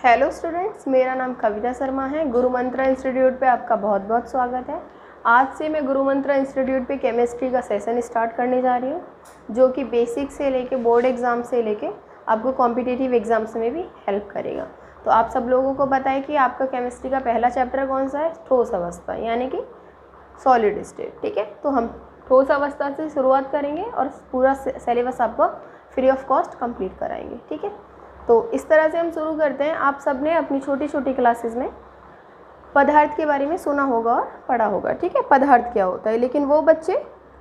Hello students, मेरा नाम कविता शर्मा है। गुरु मंत्र इंस्टीट्यूट पे आपका बहुत बहुत स्वागत है। आज से मैं गुरु मंत्र इंस्टीट्यूट पे केमिस्ट्री का सेशन स्टार्ट करने जा रही हूँ, जो कि बेसिक से लेके बोर्ड एग्ज़ाम से लेके आपको कॉम्पिटिटिव एग्ज़ाम्स में भी हेल्प करेगा। तो आप सब लोगों को पता है कि आपका केमिस्ट्री का पहला चैप्टर कौन सा है? ठोस अवस्था, यानी कि सॉलिड स्टेट। ठीक है, तो हम ठोस अवस्था से शुरुआत करेंगे और पूरा सिलेबस आपको फ्री ऑफ कॉस्ट कंप्लीट कराएंगे। ठीक है, तो इस तरह से हम शुरू करते हैं। आप सब ने अपनी छोटी छोटी क्लासेस में पदार्थ के बारे में सुना होगा और पढ़ा होगा। ठीक है, पदार्थ क्या होता है, लेकिन वो बच्चे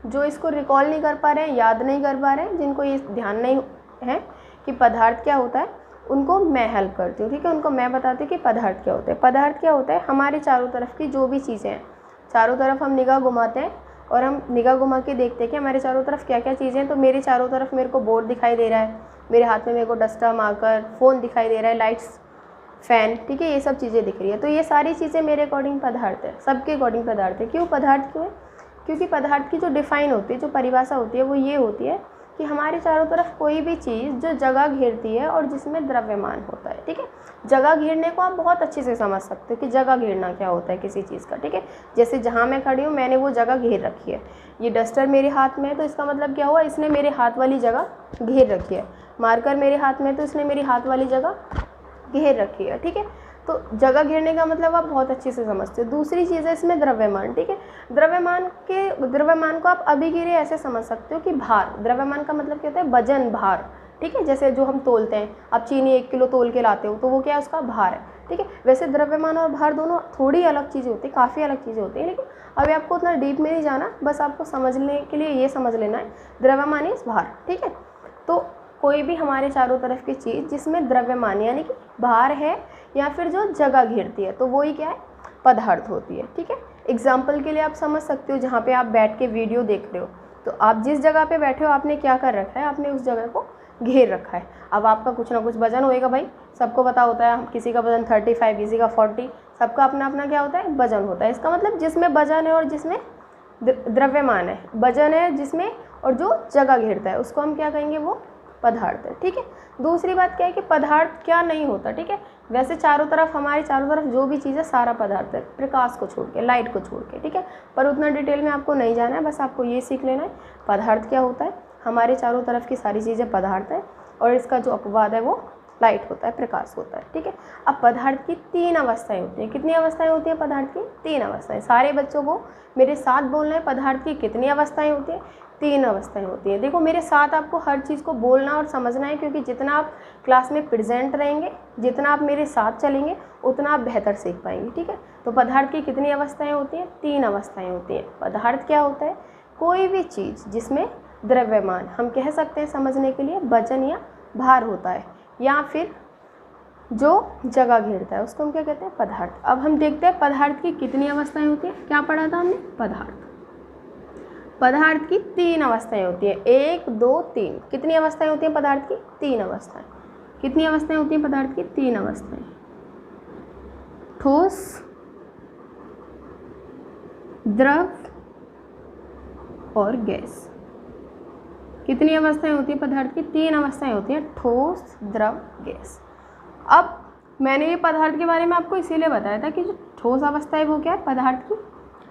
जो इसको रिकॉल नहीं कर पा रहे हैं, याद नहीं कर पा रहे हैं, जिनको ये ध्यान नहीं है कि पदार्थ क्या होता है, उनको मैं हेल्प करती हूँ। ठीक है, उनको मैं बताती हूँ कि पदार्थ क्या होता है। पदार्थ क्या होता है? हमारे चारों तरफ की जो भी चीज़ें हैं, चारों तरफ हम निगाह घुमाते हैं और हम निगाह घुमा के देखते हैं कि हमारे चारों तरफ क्या क्या चीज़ें हैं। तो मेरे चारों तरफ मेरे को बोर्ड दिखाई दे रहा है, मेरे हाथ में मेरे को डस्टर, मार्कर, फ़ोन दिखाई दे रहा है, लाइट्स, फ़ैन, ठीक है, ये सब चीज़ें दिख रही है। तो ये सारी चीज़ें मेरे अकॉर्डिंग पदार्थ है, सबके अकॉर्डिंग पदार्थ है। क्यों पदार्थ क्यों है? क्योंकि पदार्थ की जो डिफ़ाइन होती है, जो परिभाषा होती है, वो ये होती है कि हमारे चारों तरफ कोई भी चीज़ जो जगह घेरती है और जिसमें द्रव्यमान होता है। ठीक है, जगह घेरने को आप बहुत अच्छे से समझ सकते हो कि जगह घेरना क्या होता है किसी चीज़ का। ठीक है, जैसे जहाँ मैं खड़ी हूँ, मैंने वो जगह घेर रखी है। ये डस्टर मेरे हाथ में है, तो इसका मतलब क्या हुआ? इसने मेरे हाथ वाली जगह घेर रखी है। मार्कर मेरे हाथ में है, तो इसने मेरी हाथ वाली जगह घेर रखी है। ठीक है, तो जगह घेरने का मतलब आप बहुत अच्छे से समझते हो। दूसरी चीज़ है इसमें द्रव्यमान। ठीक है, द्रव्यमान को आप अभी के लिए ऐसे समझ सकते हो कि भार। द्रव्यमान का मतलब क्या होता है? वजन, भार। ठीक है, जैसे जो हम तोलते हैं, आप चीनी 1 किलो तोल के लाते हो, तो वो क्या है? उसका भार है। ठीक है, वैसे द्रव्यमान और भार दोनों थोड़ी अलग चीज़ें होती है, काफ़ी अलग चीज़ें होती हैं, लेकिन अभी आपको उतना डीप में नहीं जाना, बस आपको समझने के लिए ये समझ लेना है द्रव्यमान इज भार। ठीक है, तो कोई भी हमारे चारों तरफ की चीज़ जिसमें द्रव्यमान यानी कि भार है या फिर जो जगह घेरती है, तो वो ही क्या है? पदार्थ होती है। ठीक है, एग्जाम्पल के लिए आप समझ सकते हो, जहाँ पे आप बैठ के वीडियो देख रहे हो, तो आप जिस जगह पे बैठे हो, आपने क्या कर रखा है? आपने उस जगह को घेर रखा है। अब आपका कुछ ना कुछ वजन होएगा भाई, सबको पता होता है, किसी का वजन 35, किसी का 40, सबका अपना अपना क्या होता है? वजन होता है। इसका मतलब जिसमें वजन है और जिसमें द्रव्यमान है, वजन है जिसमें और जो जगह घेरता है, उसको हम क्या कहेंगे? वो पदार्थ है। ठीक है, दूसरी बात क्या है कि पदार्थ क्या नहीं होता। ठीक है, वैसे चारों तरफ, हमारे चारों तरफ जो भी चीज़ है, सारा पदार्थ है, प्रकाश को छोड़ के, लाइट को छोड़ के। ठीक है, पर उतना डिटेल में आपको नहीं जाना है, बस आपको ये सीख लेना है पदार्थ क्या होता है। हमारे चारों तरफ की सारी चीज़ें पदार्थ है और इसका जो अपवाद है वो लाइट होता है, प्रकाश होता है। ठीक है, अब पदार्थ की 3 अवस्थाएं होती हैं। कितनी अवस्थाएं होती हैं पदार्थ की? 3 अवस्थाएं। सारे बच्चों को मेरे साथ बोलना है, पदार्थ की कितनी अवस्थाएं होती हैं? 3 अवस्थाएं होती हैं। देखो, मेरे साथ आपको हर चीज़ को बोलना और समझना है, क्योंकि जितना आप क्लास में प्रेजेंट रहेंगे, जितना आप मेरे साथ चलेंगे, उतना आप बेहतर सीख पाएंगे। ठीक है, तो पदार्थ की कितनी अवस्थाएं होती हैं? 3 अवस्थाएं होती हैं। पदार्थ क्या होता है? कोई भी चीज़ जिसमें द्रव्यमान, हम कह सकते हैं समझने के लिए, वजन या भार होता है, या फिर जो जगह घेरता है, उसको हम क्या कहते हैं? पदार्थ। अब हम देखते हैं पदार्थ की कितनी अवस्थाएं होती हैं। क्या पढ़ा था हमने? पदार्थ की 3 अवस्थाएं होती हैं। 1, 2, 3। कितनी अवस्थाएं होती हैं पदार्थ की? 3 अवस्थाएं। कितनी अवस्थाएं होती हैं पदार्थ की? 3 अवस्थाएं। ठोस, द्रव और गैस। कितनी अवस्थाएं होती हैं पदार्थ की? 3 अवस्थाएं होती हैं, ठोस, द्रव, गैस। अब मैंने ये पदार्थ के बारे में आपको इसीलिए बताया था कि जो ठोस अवस्था है वो क्या है? पदार्थ की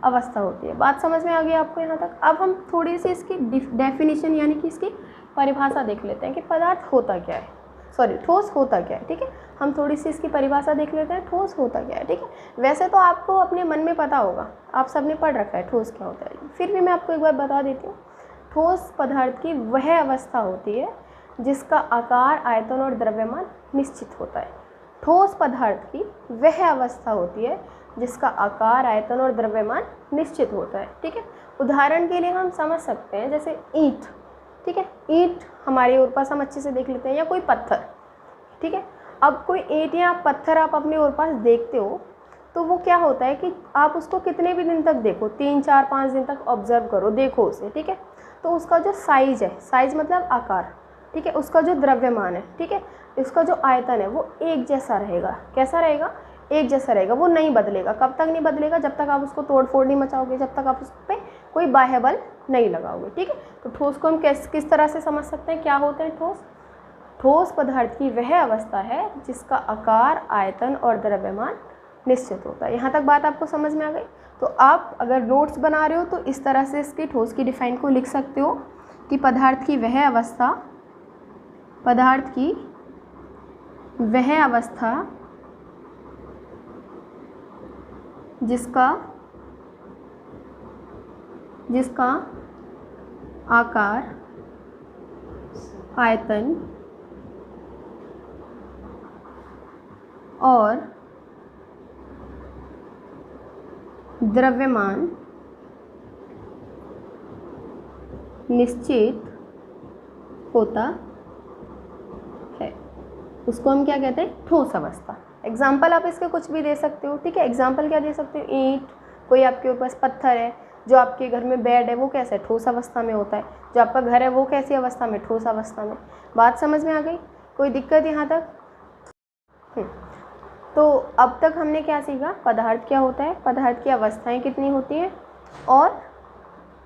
अवस्था होती है। बात समझ में आ गई आपको यहाँ तक? अब हम थोड़ी सी इसकी डेफिनेशन यानी कि इसकी परिभाषा देख लेते हैं कि पदार्थ होता क्या है, सॉरी, ठोस होता क्या है। ठीक है, हम थोड़ी सी इसकी परिभाषा देख लेते हैं, ठोस होता क्या है। ठीक है, वैसे तो आपको अपने मन में पता होगा, आप सबने पढ़ रखा है ठोस क्या होता है, फिर भी मैं आपको एक बार बता देती हूँ। ठोस पदार्थ की वह अवस्था होती है जिसका आकार, आयतन और द्रव्यमान निश्चित होता है। ठोस पदार्थ की वह अवस्था होती है जिसका आकार, आयतन और द्रव्यमान निश्चित होता है। ठीक है, उदाहरण के लिए हम समझ सकते हैं, जैसे ईंट। ठीक है, ईंट हमारे ओर पास हम अच्छे से देख लेते हैं, या कोई पत्थर। ठीक है, अब कोई ईंट या पत्थर आप अपने ओर पास देखते हो, तो वो क्या होता है कि आप उसको कितने भी दिन तक देखो, 3, 4, 5 दिन तक ऑब्जर्व करो, देखो उसे। ठीक है, तो उसका जो साइज है, साइज मतलब आकार, ठीक है, उसका जो द्रव्यमान है, ठीक है, उसका जो आयतन है, वो एक जैसा रहेगा। कैसा रहेगा? एक जैसा रहेगा, वो नहीं बदलेगा। कब तक नहीं बदलेगा? जब तक आप उसको तोड़ फोड़ नहीं मचाओगे, जब तक आप उस पर कोई बाह्य बल नहीं लगाओगे। ठीक है, तो ठोस को हम किस तरह से समझ सकते हैं? क्या होते हैं ठोस? ठोस पदार्थ की वह अवस्था है जिसका आकार, आयतन और द्रव्यमान निश्चित होता है। यहाँ तक बात आपको समझ में आ गई। तो आप अगर नोट्स बना रहे हो तो इस तरह से इसकी ठोस की डिफाइन को लिख सकते हो कि पदार्थ की वह अवस्था जिसका आकार, आयतन और द्रव्यमान निश्चित होता है, उसको हम क्या कहते हैं? ठोस अवस्था। एग्जाम्पल आप इसके कुछ भी दे सकते हो, ठीक है। एग्जाम्पल क्या दे सकते हो? ईंट, कोई आपके पास पत्थर है, जो आपके घर में बेड है वो कैसे ठोस अवस्था में होता है, जो आपका घर है वो कैसी अवस्था में? ठोस अवस्था में। बात समझ में आ गई? कोई दिक्कत यहाँ तक? तो अब तक हमने क्या सीखा? पदार्थ क्या होता है, पदार्थ की अवस्थाएं कितनी होती हैं, और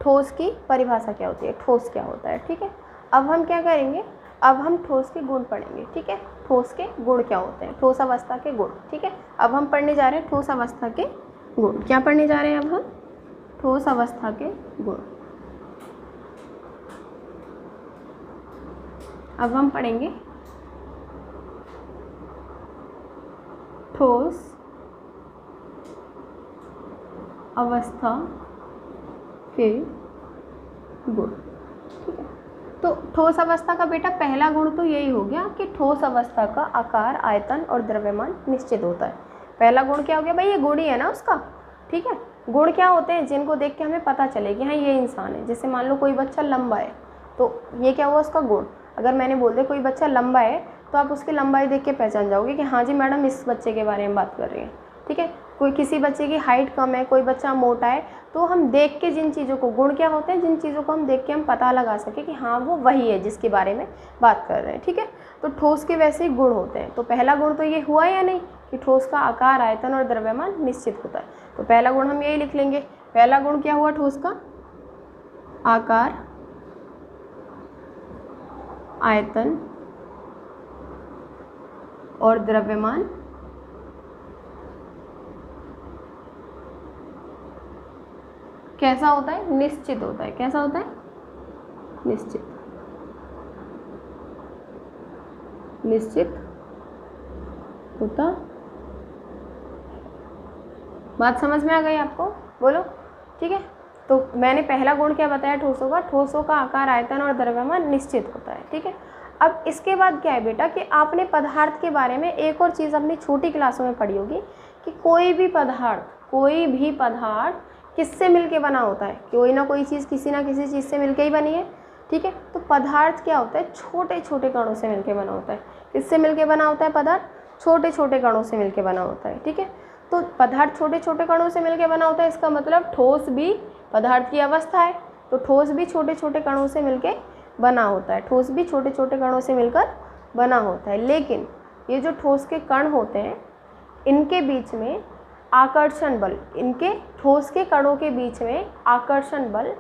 ठोस की परिभाषा क्या होती है, ठोस क्या होता है, ठीक है। अब हम क्या करेंगे? अब हम ठोस के गुण पढ़ेंगे, ठीक है। ठोस के गुण क्या होते हैं, ठोस अवस्था के गुण, ठीक है। अब हम पढ़ने जा रहे हैं ठोस अवस्था के गुण। क्या पढ़ने जा रहे हैं अब हम? ठोस अवस्था के गुण। अब हम पढ़ेंगे ठोस अवस्था के गुण, ठीक है। तो ठोस अवस्था का बेटा पहला गुण तो यही हो गया कि ठोस अवस्था का आकार, आयतन और द्रव्यमान निश्चित होता है। पहला गुण क्या हो गया भाई? ये गुण ही है ना उसका, ठीक है। गुण क्या होते हैं? जिनको देख के हमें पता चले कि हाँ ये इंसान है। जैसे मान लो कोई बच्चा लंबा है, तो ये क्या हुआ? उसका गुण। अगर मैंने बोल दिया कोई बच्चा लंबा है, तो आप उसकी लंबाई देख के पहचान जाओगे कि हाँ जी मैडम इस बच्चे के बारे में बात कर रही हैं, ठीक है। कोई किसी बच्चे की हाइट कम है, कोई बच्चा मोटा है, तो हम देख के जिन चीज़ों को, गुण क्या होते हैं? जिन चीज़ों को हम देख के हम पता लगा सके कि हाँ वो वही है जिसके बारे में बात कर रहे हैं, ठीक है। तो ठोस के वैसे ही गुण होते हैं। तो पहला गुण तो ये हुआ या नहीं कि ठोस का आकार, आयतन और द्रव्यमान निश्चित होता है। तो पहला गुण हम यही लिख लेंगे। पहला गुण क्या हुआ ठोस का? आकार, आयतन और द्रव्यमान कैसा होता है? निश्चित होता है। कैसा होता है? निश्चित होता। बात समझ में आ गई आपको? बोलो, ठीक है। तो मैंने पहला गुण क्या बताया ठोसों का? ठोसों का आकार, आयतन और द्रव्यमान निश्चित होता है, ठीक है। अब इसके बाद क्या है बेटा कि आपने पदार्थ के बारे में एक और चीज़ अपनी छोटी क्लासों में पढ़ी होगी कि कोई भी पदार्थ किससे मिलके बना होता है? कोई ना कोई चीज़ किसी ना किसी चीज़ से मिलके ही बनी है, ठीक है। तो पदार्थ क्या होता है? छोटे छोटे कणों से मिलके बना होता है। किससे मिलके बना होता है पदार्थ? छोटे छोटे कणों से मिलके बना होता है, ठीक है। तो पदार्थ छोटे छोटे कणों से मिलके बना होता है, इसका मतलब ठोस भी पदार्थ की अवस्था है। तो ठोस भी छोटे छोटे कणों से मिलके बना होता है। ठोस भी छोटे छोटे कणों से मिलकर बना होता है। लेकिन ये जो ठोस के कण होते हैं, इनके बीच में आकर्षण बल, इनके ठोस के कणों के बीच में आकर्षण बल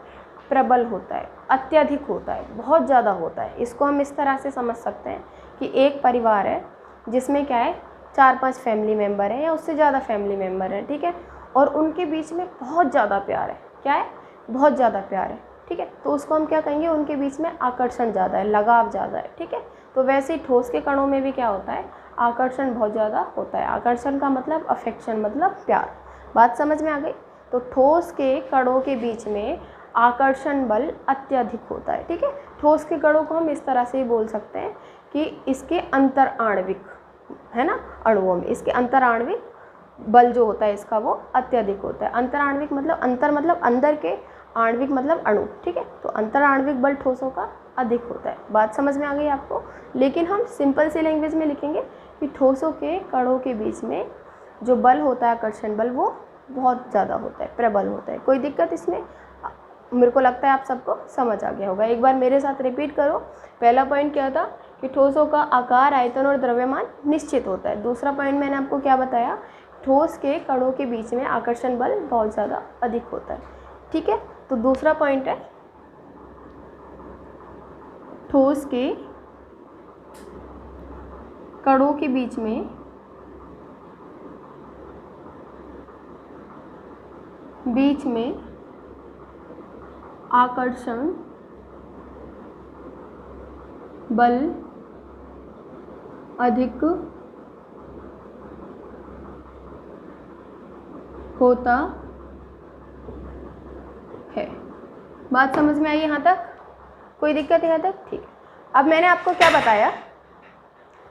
प्रबल होता है, अत्यधिक होता है, बहुत ज़्यादा होता है। इसको हम इस तरह से समझ सकते हैं कि एक परिवार है जिसमें क्या है, 4-5 फैमिली मेम्बर हैं या उससे ज़्यादा फैमिली मेम्बर हैं, ठीक है। और उनके बीच में बहुत ज़्यादा प्यार है। क्या है? बहुत ज़्यादा प्यार है, ठीक है। तो उसको हम क्या कहेंगे? उनके बीच में आकर्षण ज़्यादा है, लगाव ज़्यादा है, ठीक है। तो वैसे ही ठोस के कणों में भी क्या होता है? आकर्षण बहुत ज़्यादा होता है। आकर्षण का मतलब अफेक्शन, मतलब प्यार। बात समझ में आ गई? तो ठोस के कणों के बीच में आकर्षण बल अत्यधिक होता है, ठीक है। ठोस के कणों को हम इस तरह से ही बोल सकते हैं कि इसके अंतर आणविक, है ना, अणुओं में इसके अंतर आणविक बल जो होता है इसका वो अत्यधिक होता है। अंतर आणविक मतलब अंतर मतलब अंदर के, आणविक मतलब अणु, ठीक है। तो अंतर आणविक बल ठोसों का अधिक होता है। बात समझ में आ गई आपको? लेकिन हम सिंपल सी लैंग्वेज में लिखेंगे कि ठोसों के कणों के बीच में जो बल होता है, आकर्षण बल, वो बहुत ज़्यादा होता है, प्रबल होता है। कोई दिक्कत इसमें? मेरे को लगता है आप सबको समझ आ गया होगा। एक बार मेरे साथ रिपीट करो। पहला पॉइंट क्या था कि ठोसों का आकार, आयतन और द्रव्यमान निश्चित होता है। दूसरा पॉइंट मैंने आपको क्या बताया? ठोस के कणों के बीच में आकर्षण बल बहुत ज़्यादा अधिक होता है, ठीक है। तो दूसरा पॉइंट है ठोस के कणों के बीच में आकर्षण बल अधिक होता है। बात समझ में आई यहाँ तक? कोई दिक्कत है यहाँ तक? ठीक है। अब मैंने आपको क्या बताया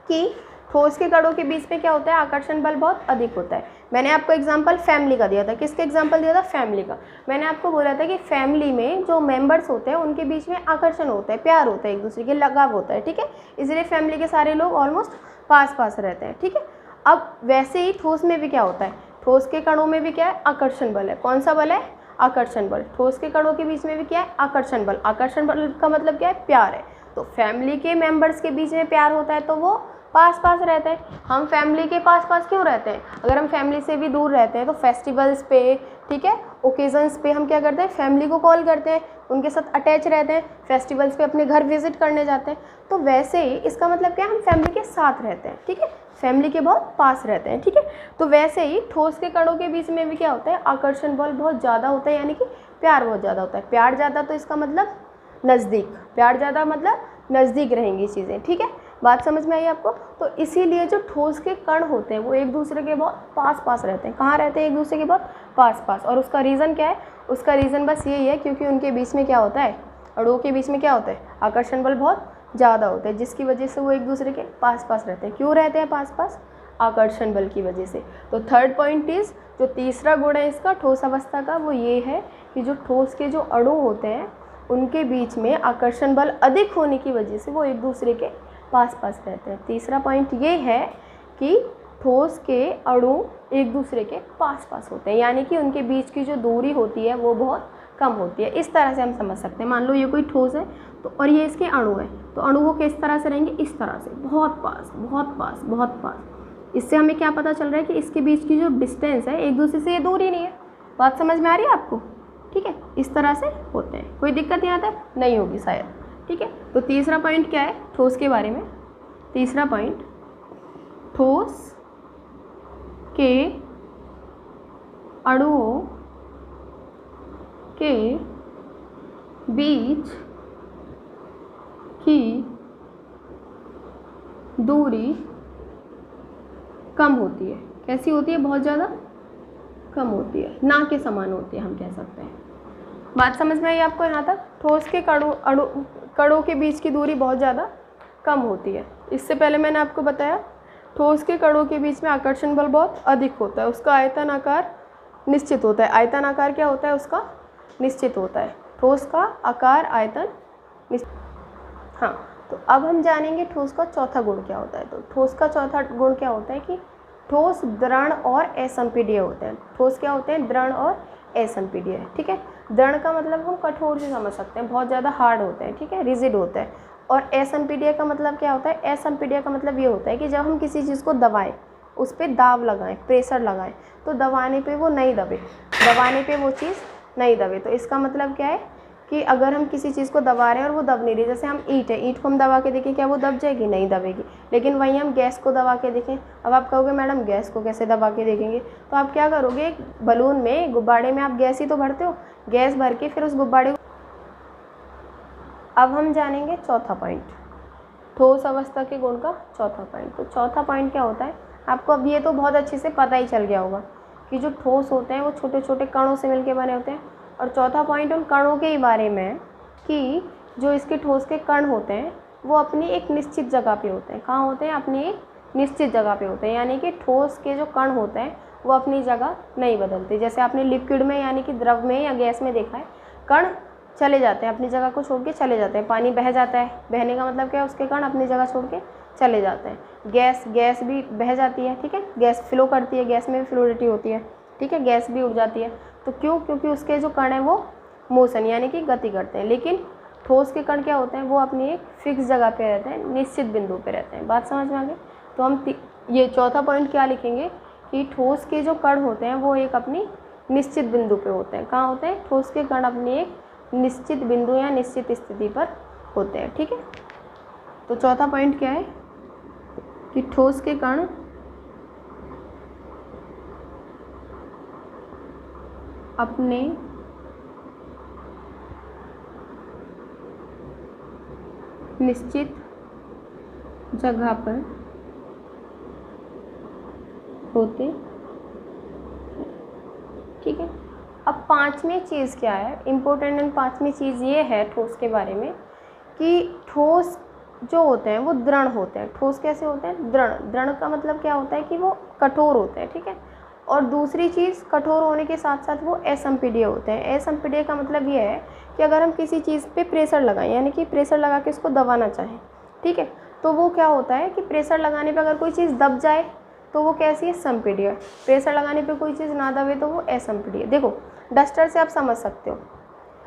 कि ठोस के कणों के बीच में क्या होता है, आकर्षण बल बहुत अधिक होता है। मैंने आपको एग्जांपल फैमिली का दिया था। किसके एग्जांपल दिया था? फैमिली का। मैंने आपको बोला था कि फैमिली में जो मेंबर्स होते हैं उनके बीच में आकर्षण होता है, प्यार होता है, एक दूसरे के लगाव होता है, ठीक है। इसलिए फैमिली के सारे लोग ऑलमोस्ट पास पास रहते हैं, ठीक है। अब वैसे ही ठोस में भी क्या होता है, ठोस के कणों में भी क्या है, आकर्षण बल है। कौन सा बल है? आकर्षण बल। ठोस के कणों के बीच में भी क्या है, आकर्षण बल। आकर्षण बल का मतलब क्या है? प्यार है। तो फैमिली के मेंबर्स के बीच में प्यार होता है तो वो पास पास रहते हैं। हम फैमिली के पास पास क्यों रहते हैं? अगर हम फैमिली से भी दूर रहते हैं तो फेस्टिवल्स पे, ठीक है, ओकेजन्स पे हम क्या करते हैं, फैमिली को कॉल करते हैं, उनके साथ अटैच रहते हैं, फेस्टिवल्स पे अपने घर विजिट करने जाते हैं। तो वैसे ही इसका मतलब क्या है, हम फैमिली के साथ रहते हैं, ठीक है, फैमिली के बहुत पास रहते हैं, ठीक है। तो वैसे ही ठोस के कणों के बीच में भी क्या होता है, आकर्षण बल बहुत ज़्यादा होता है, यानी कि प्यार बहुत ज़्यादा होता है। प्यार ज़्यादा तो इसका मतलब नज़दीक, प्यार ज़्यादा मतलब नज़दीक रहेंगी चीज़ें, ठीक है। बात समझ में आई आपको? तो इसीलिए जो ठोस के कण होते हैं वो एक दूसरे के बहुत पास पास रहते हैं। कहाँ रहते हैं? एक दूसरे के बहुत पास पास। और उसका रीज़न क्या है? उसका रीज़न बस यही है क्योंकि उनके बीच में क्या होता है, अणुओं के बीच में क्या होता है, आकर्षण बल बहुत ज़्यादा होता है, जिसकी वजह से वो एक दूसरे के पास पास रहते हैं। क्यों रहते हैं पास पास? आकर्षण बल की वजह से। तो थर्ड पॉइंट इज़, जो तीसरा गुण है इसका ठोस अवस्था का, वो ये है कि जो ठोस के जो अणु होते हैं उनके बीच में आकर्षण बल अधिक होने की वजह से वो एक दूसरे के पास पास रहते हैं। तीसरा पॉइंट ये है कि ठोस के अणु एक दूसरे के पास पास होते हैं, यानी कि उनके बीच की जो दूरी होती है वो बहुत कम होती है। इस तरह से हम समझ सकते हैं। मान लो ये कोई ठोस है तो और ये इसके अणु है, तो अणु वो किस तरह से रहेंगे, इस तरह से, बहुत पास बहुत पास बहुत पास। इससे हमें क्या पता चल रहा है कि इसके बीच की जो डिस्टेंस है एक दूसरे से ये दूरी नहीं है। बात समझ में आ रही है आपको? ठीक है, इस तरह से होते हैं। कोई दिक्कत यहाँ तक नहीं होगी शायद, ठीक है। तो तीसरा पॉइंट क्या है ठोस के बारे में? तीसरा पॉइंट, ठोस के अणुओं के बीच की दूरी कम होती है। कैसी होती है? बहुत ज़्यादा कम होती है, ना के समान होती है, हम कह सकते हैं। बात समझ में आई आपको यहाँ तक? ठोस के कणों के बीच की दूरी बहुत ज़्यादा कम होती है। इससे पहले मैंने आपको बताया ठोस के कणों के बीच में आकर्षण बल बहुत अधिक होता है, उसका आयतन आकार निश्चित होता है। आयतन आकार क्या होता है उसका? निश्चित होता है। ठोस का आकार आयतन निश्चित। हाँ, तो अब हम जानेंगे ठोस का चौथा गुण क्या होता है। तो ठोस का चौथा गुण क्या होता है कि ठोस दृढ़ और असंपीड्य होते हैं। ठोस क्या होते हैं? दृढ़ और असंपीड्य, ठीक है। दृढ़ का मतलब हम कठोर से समझ सकते हैं, बहुत ज़्यादा हार्ड होते हैं, ठीक है, रिजिड होता है। और असंपीड्य का मतलब क्या होता है? असंपीड्य का मतलब ये होता है कि जब हम किसी चीज़ को दबाएं, उस पर दाब लगाएं, प्रेशर लगाएं, तो दबाने पे वो नहीं दबे, दबाने पे वो चीज़ नहीं दबे। तो इसका मतलब क्या है कि अगर हम किसी चीज़ को दबा रहे हैं और वो दब नहीं रही, जैसे हम ईंट है, ईंट को हम दबा के देखें, क्या वो दब जाएगी? नहीं दबेगी। लेकिन वहीं हम गैस को दबा के देखें, अब आप कहोगे मैडम गैस को कैसे दबा के देखेंगे? तो आप क्या करोगे, एक बलून में, गुब्बारे में आप गैस ही तो भरते हो, गैस भर के फिर उस गुब्बारे को। अब हम जानेंगे चौथा पॉइंट, ठोस अवस्था के गुण का चौथा पॉइंट। तो चौथा पॉइंट क्या होता है आपको? अब ये तो बहुत अच्छे से पता ही चल गया होगा कि जो ठोस होते हैं वो छोटे छोटे कणों से मिलकर बने होते हैं। और चौथा पॉइंट उन कणों के ही बारे में है कि जो इसके ठोस के कण होते हैं वो अपनी एक निश्चित जगह पे होते हैं। कहाँ होते हैं? अपनी एक निश्चित जगह पे होते हैं, यानी कि ठोस के जो कण होते हैं वो अपनी जगह नहीं बदलते। जैसे आपने लिक्विड में यानी कि द्रव में या गैस में देखा है, कण चले जाते हैं, अपनी जगह को छोड़ के चले जाते हैं। पानी बह जाता है, बहने का मतलब क्या है? उसके कण अपनी जगह छोड़ के चले जाते हैं। गैस भी बह जाती है, ठीक है, गैस फ्लो करती है, गैस में भी फ्लूइडिटी होती है, ठीक है, गैस भी उड़ जाती है। तो क्यों? क्योंकि उसके जो कण हैं वो मोशन यानी कि गति करते हैं। लेकिन ठोस के कण क्या होते हैं? वो अपनी एक फिक्स जगह पे रहते हैं, निश्चित बिंदु पे रहते हैं। बात समझ में आ गई? तो हम ये चौथा पॉइंट क्या लिखेंगे कि ठोस के जो कण होते हैं वो एक अपनी निश्चित बिंदु पे होते हैं। कहाँ होते हैं? ठोस के कण अपनी एक निश्चित बिंदु या निश्चित स्थिति पर होते हैं, ठीक है। तो चौथा पॉइंट क्या है कि ठोस के कण अपने निश्चित जगह पर होते। ठीक है, अब पांचवी चीज़ क्या है, इम्पोर्टेंट एंड पांचवी चीज़ ये है ठोस के बारे में कि ठोस जो होते हैं वो दृढ़ होते हैं। ठोस कैसे होते हैं? दृढ़। दृढ़ का मतलब क्या होता है कि वो कठोर होते हैं। ठीक है, और दूसरी चीज़ कठोर होने के साथ साथ वो असंपीड्य होते हैं। असंपीड्य का मतलब ये है कि अगर हम किसी चीज़ पे प्रेशर लगाएं, यानी कि प्रेशर लगा के इसको दबाना चाहें, ठीक है, तो वो क्या होता है कि प्रेशर लगाने पे अगर कोई चीज़ दब जाए तो वो कैसी है? संपीड्य। प्रेशर लगाने पे कोई चीज़ ना दबे तो वो असंपीड्य। देखो डस्टर से आप समझ सकते हो,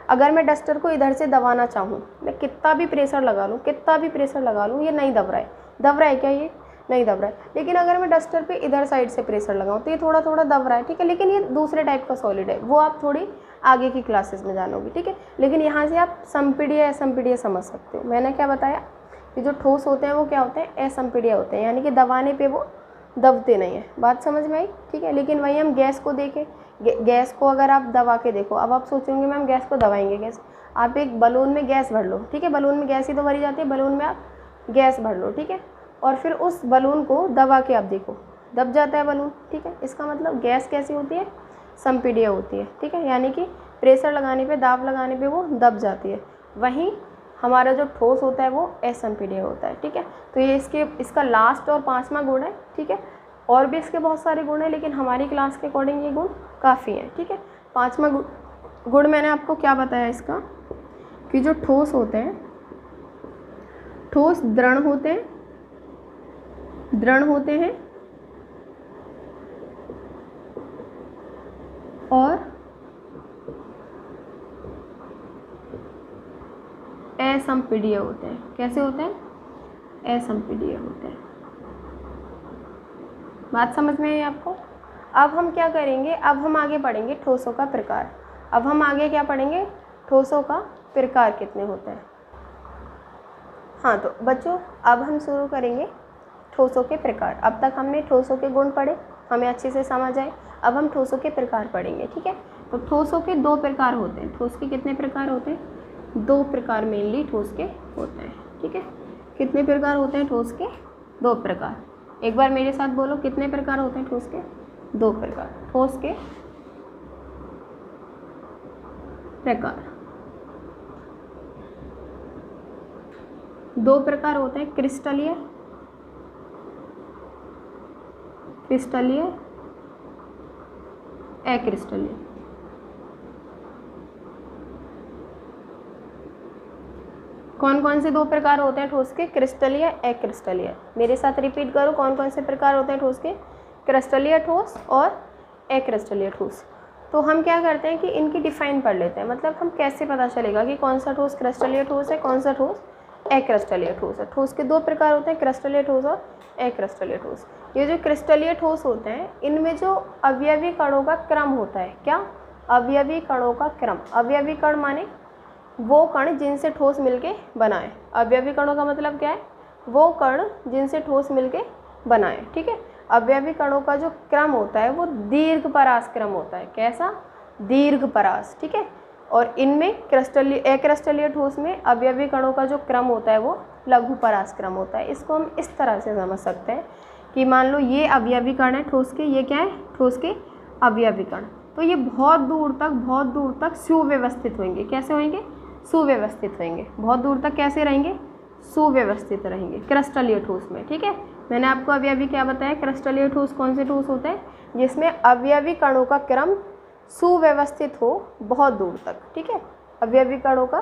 अगर मैं डस्टर को इधर से दबाना चाहूँ, मैं कितना भी प्रेशर लगा लूँ, कितना भी प्रेशर लगा लूँ, ये नहीं दब रहा है। दब रहा है क्या? ये नहीं दब रहा है। लेकिन अगर मैं डस्टर पे इधर साइड से प्रेशर लगाऊँ तो ये थोड़ा थोड़ा दब रहा है। ठीक है, लेकिन ये दूसरे टाइप का सॉलिड है, वो आप थोड़ी आगे की क्लासेस में जानोगे। ठीक है, लेकिन यहाँ से आप संपीड्य असंपीड्य समझ सकते हो। मैंने क्या बताया कि जो ठोस होते हैं वो क्या होते हैं? असंपीड्य होते हैं, यानी कि दबाने पे वो दबते नहीं है। बात समझ में आई? ठीक है, लेकिन वही हम गैस को देखें, गैस को अगर आप दबा के देखो, अब आप सोचेंगे मैम गैस को दबाएंगे कैसे? आप एक बलून में गैस भर लो, ठीक है, बलून में गैस ही तो भरी जाती है, बलून में आप गैस भर लो, ठीक है, और फिर उस बलून को दबा के आप देखो, दब जाता है बलून। ठीक है, इसका मतलब गैस कैसी होती है? संपीड्य होती है। ठीक है, यानी कि प्रेशर लगाने पे, दाब लगाने पे वो दब जाती है। वहीं हमारा जो ठोस होता है वो असंपीड्य होता है। ठीक है, तो ये इसका लास्ट और पांचवा गुण है। ठीक है, और भी इसके बहुत सारे गुण हैं, लेकिन हमारी क्लास के अकॉर्डिंग ये गुण काफ़ी हैं। ठीक है, पांचवा गुण मैंने आपको क्या बताया इसका, कि जो ठोस होते हैं, ठोस दृढ़ होते हैं, दृढ़ होते हैं और असंपीड्य होते हैं। कैसे होते हैं? असंपीड्य होते हैं। बात समझ में आई आपको? अब हम क्या करेंगे, अब हम आगे पढ़ेंगे ठोसों का प्रकार। अब हम आगे क्या पढ़ेंगे? ठोसों का प्रकार कितने होते हैं। हाँ, तो बच्चों अब हम शुरू करेंगे ठोसों के प्रकार। अब तक हमने ठोसों के गुण पढ़े, हमें अच्छे से समझ आए। अब हम ठोसों के प्रकार पढ़ेंगे। ठीक है, तो ठोसों के दो प्रकार होते हैं। ठोस के कितने प्रकार होते हैं? दो प्रकार मेनली ठोस के होते हैं। ठीक है, कितने प्रकार होते हैं ठोस के? दो प्रकार। एक बार मेरे साथ बोलो, कितने प्रकार होते हैं ठोस के? दो प्रकार। ठोस के प्रकार दो प्रकार होते हैं, क्रिस्टलीय, क्रिस्टलीय, अक्रिस्टलीय। कौन कौन से दो प्रकार होते हैं ठोस के? क्रिस्टलीय, अक्रिस्टलीय। मेरे साथ रिपीट करो, कौन कौन से प्रकार होते हैं ठोस के? क्रिस्टलीय ठोस और अक्रिस्टलीय ठोस। तो हम क्या करते हैं कि इनकी डिफाइन पढ़ लेते हैं। मतलब हम कैसे पता चलेगा कि कौन सा ठोस क्रिस्टलीय ठोस है, कौन सा ठोस अक्रिस्टलीय ठोस है। ठोस के दो प्रकार होते हैं, क्रिस्टलीय ठोस और अक्रिस्टलीय ठोस। ये जो क्रिस्टलीय ठोस होते हैं, इनमें जो अवयवी कणों का क्रम होता है, क्या? अवयवी कणों का क्रम। अवयवी कण माने वो कण जिनसे ठोस मिलके बनाए। अवयवी कणों का मतलब क्या है? वो कण जिनसे ठोस मिलके बनाए। ठीक है, अवयवी कणों का जो क्रम होता है वो दीर्घ परास क्रम होता है। कैसा? दीर्घ परास। ठीक है, और इनमें अक्रिस्टलीय ठोस में अवयवी कणों का जो क्रम होता है वो लघु परास क्रम होता है। इसको हम इस तरह से समझ सकते हैं कि मान लो ये अवयवी कण है ठोस के, ये क्या है? ठोस के अवयवी कण। तो ये बहुत दूर तक सुव्यवस्थित होंगे। कैसे होंगे? सुव्यवस्थित होंगे। बहुत दूर तक कैसे रहेंगे? सुव्यवस्थित रहेंगे क्रिस्टलीय ठोस में। ठीक है, मैंने आपको अवयवी क्या बताया? क्रिस्टलीय ठोस कौन से ठोस होते हैं? जिसमें अवयवी कणों का क्रम सुव्यवस्थित हो बहुत दूर तक। ठीक है, अवयवी कणों का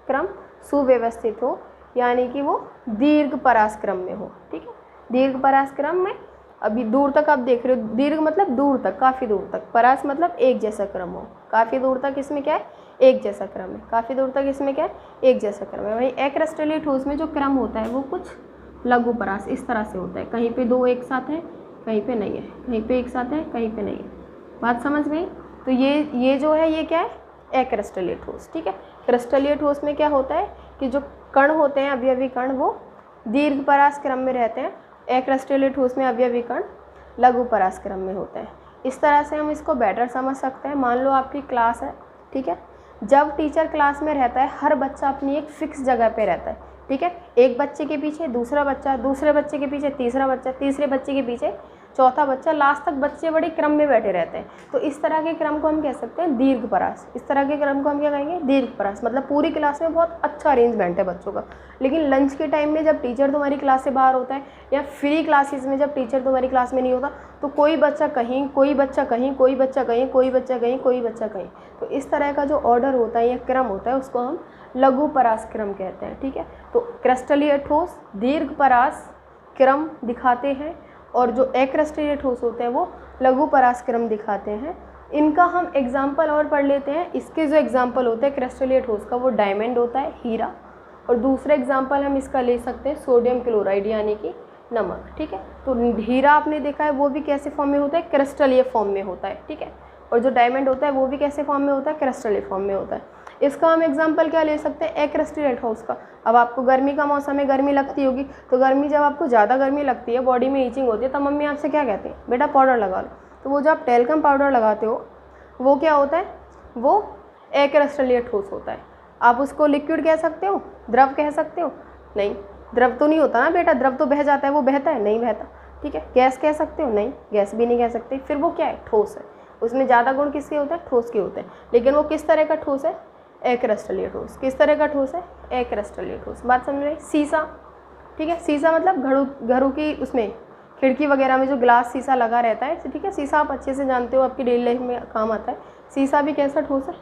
क्रम सुव्यवस्थित हो, यानी कि वो दीर्घ परास क्रम में हो। ठीक है, दीर्घ परास क्रम में अभी दूर तक आप देख रहे हो, दीर्घ मतलब दूर तक, काफ़ी दूर तक, परास मतलब एक जैसा क्रम हो। काफ़ी दूर तक इसमें क्या है? एक जैसा क्रम है। काफ़ी दूर तक इसमें क्या है? एक जैसा क्रम है। वहीं अक्रिस्टलीय ठोस में जो क्रम होता है वो कुछ लघु परास इस तरह से होता है। कहीं पे दो एक साथ है, कहीं पे नहीं है, कहीं पे एक साथ है, कहीं पे नहीं है। बात समझ में? तो ये जो है ये क्या है? अक्रिस्टलीय ठोस। ठीक है, क्रिस्टलीय ठोस में क्या होता है कि जो कण होते हैं, अवयवी कण, वो दीर्घ परास क्रम में रहते हैं अक्रस्टलीय ठोस में अवयवी कण लघु परास क्रम में होते हैं। इस तरह से हम इसको बेटर समझ सकते हैं। मान लो आपकी क्लास है, ठीक है, जब टीचर क्लास में रहता है हर बच्चा अपनी एक फिक्स जगह पे रहता है, ठीक है, एक बच्चे के पीछे दूसरा बच्चा, दूसरे बच्चे के पीछे तीसरा बच्चा, तीसरे बच्चे के पीछे चौथा बच्चा, लास्ट तक बच्चे बड़े क्रम में बैठे रहते हैं। तो इस तरह के क्रम को हम कह सकते हैं दीर्घ परास। इस तरह के क्रम को हम क्या कहेंगे? दीर्घ परास। मतलब पूरी क्लास में बहुत अच्छा अरेंजमेंट है बच्चों का। लेकिन लंच के टाइम में जब टीचर तुम्हारी क्लास से बाहर होता है या फ्री क्लासेस में जब टीचर तुम्हारी क्लास में नहीं होता तो कोई बच्चा कहीं, कोई बच्चा कहीं, कोई बच्चा कहीं, कोई बच्चा कहीं, कोई बच्चा कहीं। तो इस तरह का जो ऑर्डर होता है या क्रम होता है उसको हम लघु परास क्रम कहते हैं, ठीक है। तो क्रिस्टलीय ठोस दीर्घ परास क्रम दिखाते हैं और जो अक्रस्टलीय ठोस होते हैं वो लघु परास क्रम दिखाते हैं। इनका हम एग्जाम्पल और पढ़ लेते हैं। इसके जो एग्जाम्पल होते हैं क्रिस्टलीय ठोस का वो डायमंड होता है, हीरा, और दूसरा एग्जाम्पल हम इसका ले सकते हैं सोडियम क्लोराइड यानी कि नमक, ठीक है। तो हीरा आपने देखा है वो भी कैसे फॉर्म में होता है? क्रिस्टलीय फॉर्म में होता है, ठीक है। और जो डायमंड होता है वो भी कैसे फॉर्म में होता है? क्रिस्टलीय फॉर्म में होता है। इसका हम एग्जाम्पल क्या ले सकते हैं? अक्रस्टलीय ठोस का। अब आपको गर्मी का मौसम है, गर्मी लगती होगी, तो गर्मी जब आपको ज़्यादा गर्मी लगती है, बॉडी में ईचिंग होती है, तब मम्मी आपसे क्या कहती है? बेटा पाउडर लगा लो। तो वो जो आप टेल्कम पाउडर लगाते हो वो क्या होता है? वो अक्रस्टलीय ठोस होता है। आप उसको लिक्विड कह सकते हो, द्रव कह सकते हो? नहीं, द्रव तो नहीं होता ना बेटा, द्रव तो बह जाता है, वो बहता है? नहीं बहता, ठीक है। गैस कह सकते हो? नहीं, गैस भी नहीं कह सकते। फिर वो क्या है? ठोस है। उसमें ज़्यादा गुण किसके होते हैं? ठोस के होते हैं। लेकिन वो किस तरह का ठोस है? अक्रस्टलीय ठोस। किस तरह का ठोस है? अक्रस्टलीय ठोस। बात समझ में? शीशा, ठीक है, शीशा मतलब घरों की उसमें खिड़की वगैरह में जो ग्लास शीशा लगा रहता है, ठीक है, शीशा आप अच्छे से जानते हो, आपकी डेली लाइफ में काम आता है। शीशा भी कैसा ठोस है?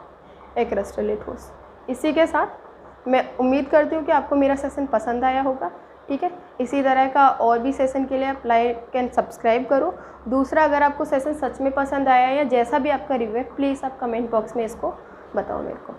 अक्रस्टलीय ठोस। इसी के साथ मैं उम्मीद करती हूँ कि आपको मेरा सेशन पसंद आया होगा, ठीक है। इसी तरह का और भी सेशन के लिए आप लाइक एंड सब्सक्राइब करो। दूसरा, अगर आपको सेशन सच में पसंद आया या जैसा भी आपका रिव्यू है, प्लीज़ आप कमेंट बॉक्स में इसको बताओ मेरे को।